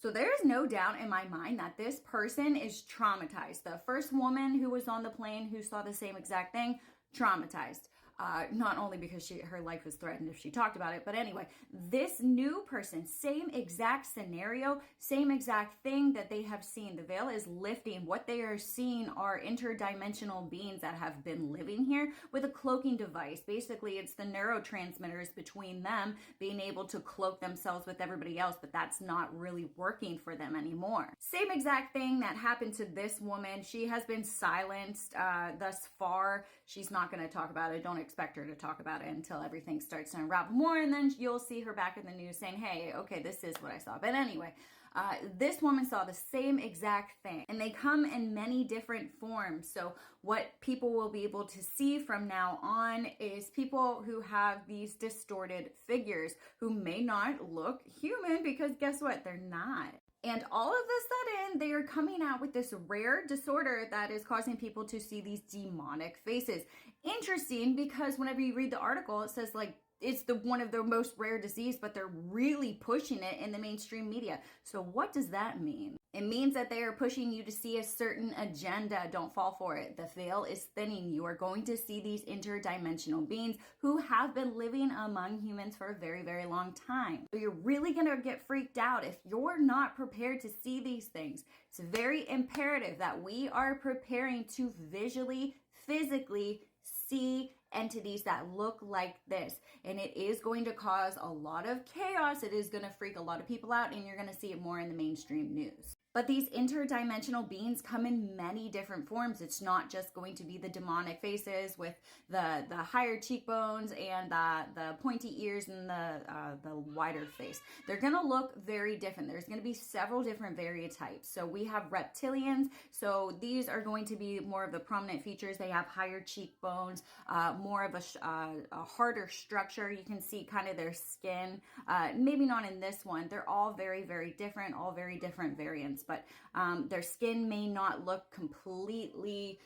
So there's no doubt in my mind that this person is traumatized. The first woman who was on the plane who saw the same exact thing, traumatized. Not only because her life was threatened if she talked about it, but anyway, this new person, same exact scenario, same exact thing that they have seen. The veil is lifting. What they are seeing are interdimensional beings that have been living here with a cloaking device. Basically, it's the neurotransmitters between them being able to cloak themselves with everybody else, but that's not really working for them anymore. Same exact thing that happened to this woman. She has been silenced thus far. She's not going to talk about it. Don't expect her to talk about it until everything starts to unravel more, and then you'll see her back in the news saying, hey, okay, this is what I saw. But anyway, this woman saw the same exact thing, and they come in many different forms. So what people will be able to see from now on is people who have these distorted figures who may not look human, because guess what? They're not. And all of a sudden, they are coming out with this rare disorder that is causing people to see these demonic faces. Interesting, because whenever you read the article, it says like it's one of the most rare disease, but they're really pushing it in the mainstream media. So what does that mean? It means that they are pushing you to see a certain agenda. Don't fall for it. The veil is thinning. You are going to see these interdimensional beings who have been living among humans for a very, very long time. So you're really going to get freaked out if you're not prepared to see these things. It's very imperative that we are preparing to visually, physically see entities that look like this, and it is going to cause a lot of chaos. It is going to freak a lot of people out, and you're going to see it more in the mainstream news. But these interdimensional beings come in many different forms. It's not just going to be the demonic faces with the higher cheekbones and the pointy ears and the wider face. They're going to look very different. There's going to be several different varietypes. So we have reptilians. So these are going to be more of the prominent features. They have higher cheekbones, more of a harder structure. You can see kind of their skin. Maybe not in this one. They're all very, very different, all very different variants. But their skin may not look completely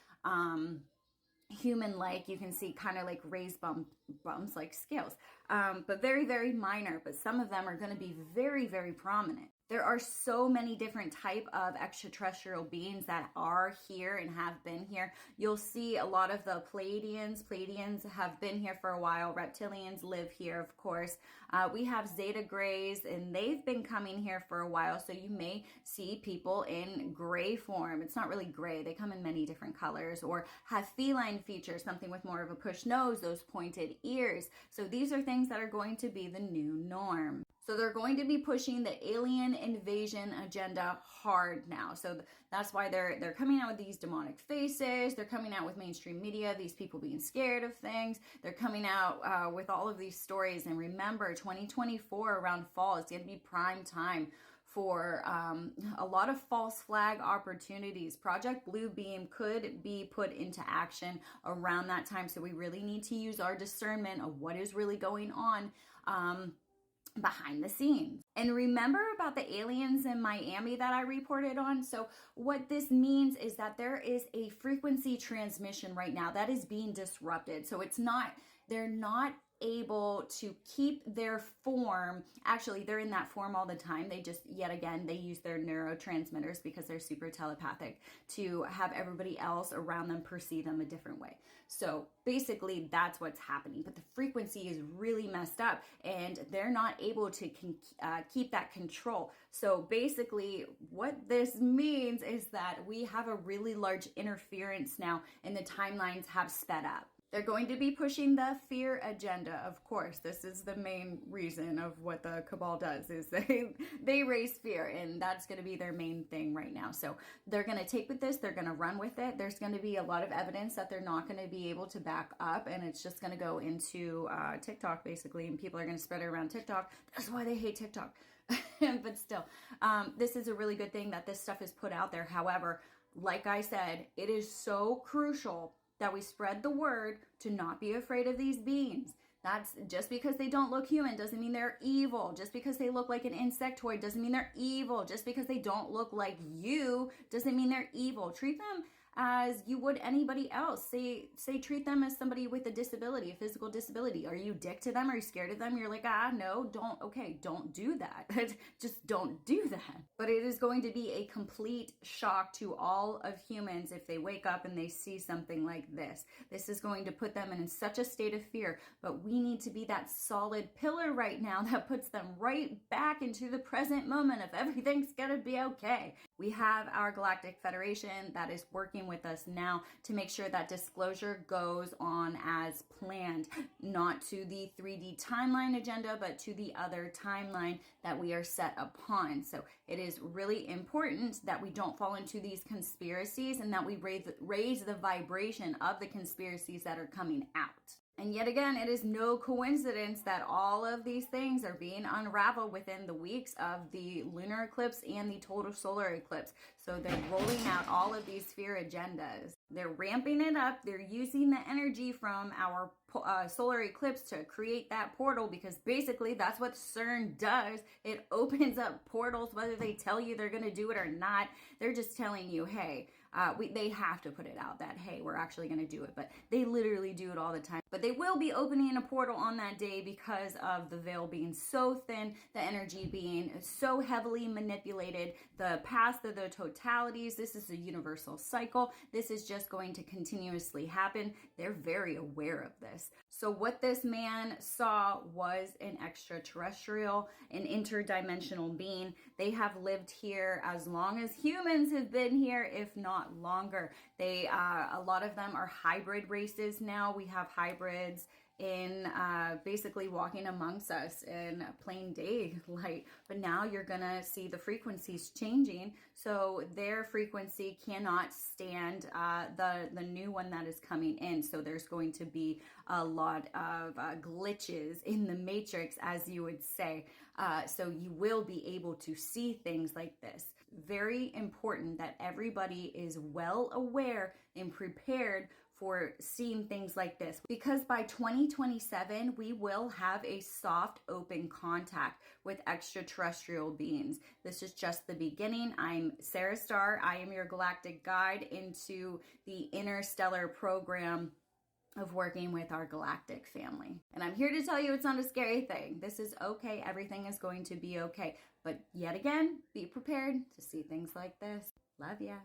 human-like. You can see kind of like raised bumps like scales, but very, very minor. But some of them are going to be very, very prominent. There are so many different type of extraterrestrial beings that are here and have been here. You'll see a lot of the Pleiadians. Pleiadians have been here for a while. Reptilians live here, of course. We have Zeta Grays, and they've been coming here for a while. So you may see people in gray form. It's not really gray. They come in many different colors, or have feline features, something with more of a push nose, those pointed ears. So these are things that are going to be the new norm. So they're going to be pushing the alien invasion agenda hard now. So that's why they're coming out with these demonic faces. They're coming out with mainstream media, these people being scared of things. They're coming out with all of these stories. And remember, 2024 around fall is going to be prime time for a lot of false flag opportunities. Project Bluebeam could be put into action around that time. So we really need to use our discernment of what is really going on behind the scenes. And remember about the aliens in Miami that I reported on? So what this means is that there is a frequency transmission right now that is being disrupted. So they're not able to keep their form. Actually, they're in that form all the time. They just, yet again, they use their neurotransmitters because they're super telepathic to have everybody else around them perceive them a different way. So basically that's what's happening, but the frequency is really messed up and they're not able to keep that control. So basically what this means is that we have a really large interference now and the timelines have sped up. They're going to be pushing the fear agenda, of course. This is the main reason of what the cabal does, is they raise fear, and that's going to be their main thing right now. So they're going to take with this, they're going to run with it. There's going to be a lot of evidence that they're not going to be able to back up, and it's just going to go into TikTok, basically, and people are going to spread it around TikTok. That's why they hate TikTok. But still, this is a really good thing that this stuff is put out there. However, like I said, it is so crucial that we spread the word to not be afraid of these beings. That's just because they don't look human doesn't mean they're evil. Just because they look like an insectoid doesn't mean they're evil. Just because they don't look like you doesn't mean they're evil. Treat them as you would anybody else. Say treat them as somebody with a disability, a physical disability. Are you a dick to them? Are you scared of them? You're like, no, don't do that. Just don't do that. But it is going to be a complete shock to all of humans if they wake up and they see something like this. This is going to put them in such a state of fear, but we need to be that solid pillar right now that puts them right back into the present moment of everything's gonna be okay. We have our Galactic Federation that is working with us now to make sure that disclosure goes on as planned, not to the 3D timeline agenda, but to the other timeline that we are set upon. So it is really important that we don't fall into these conspiracies and that we raise the vibration of the conspiracies that are coming out. And yet again, it is no coincidence that all of these things are being unraveled within the weeks of the lunar eclipse and the total solar eclipse. So they're rolling out all of these fear agendas. They're ramping it up. They're using the energy from our solar eclipse to create that portal, because basically that's what CERN does. It opens up portals, whether they tell you they're going to do it or not. They're just telling you, hey, they have to put it out that, hey, we're actually going to do it. But they literally do it all the time. But they will be opening a portal on that day because of the veil being so thin, the energy being so heavily manipulated, the past of the totalities. This is a universal cycle. This is just going to continuously happen. They're very aware of this. So what this man saw was an extraterrestrial, an interdimensional being. They have lived here as long as humans have been here, if not longer. They, a lot of them are hybrid races now. We have hybrids in basically walking amongst us in plain daylight, but now you're gonna see the frequencies changing, so their frequency cannot stand the new one that is coming in. So there's going to be a lot of glitches in the matrix, as you would say. So you will be able to see things like this. Very important that everybody is well aware and prepared for seeing things like this, because by 2027 we will have a soft open contact with extraterrestrial beings. This is just the beginning. I'm Sarah Starr. I am your galactic guide into the interstellar program of working with our galactic family. And I'm here to tell you it's not a scary thing. This is okay. Everything is going to be okay. But yet again, be prepared to see things like this. Love ya.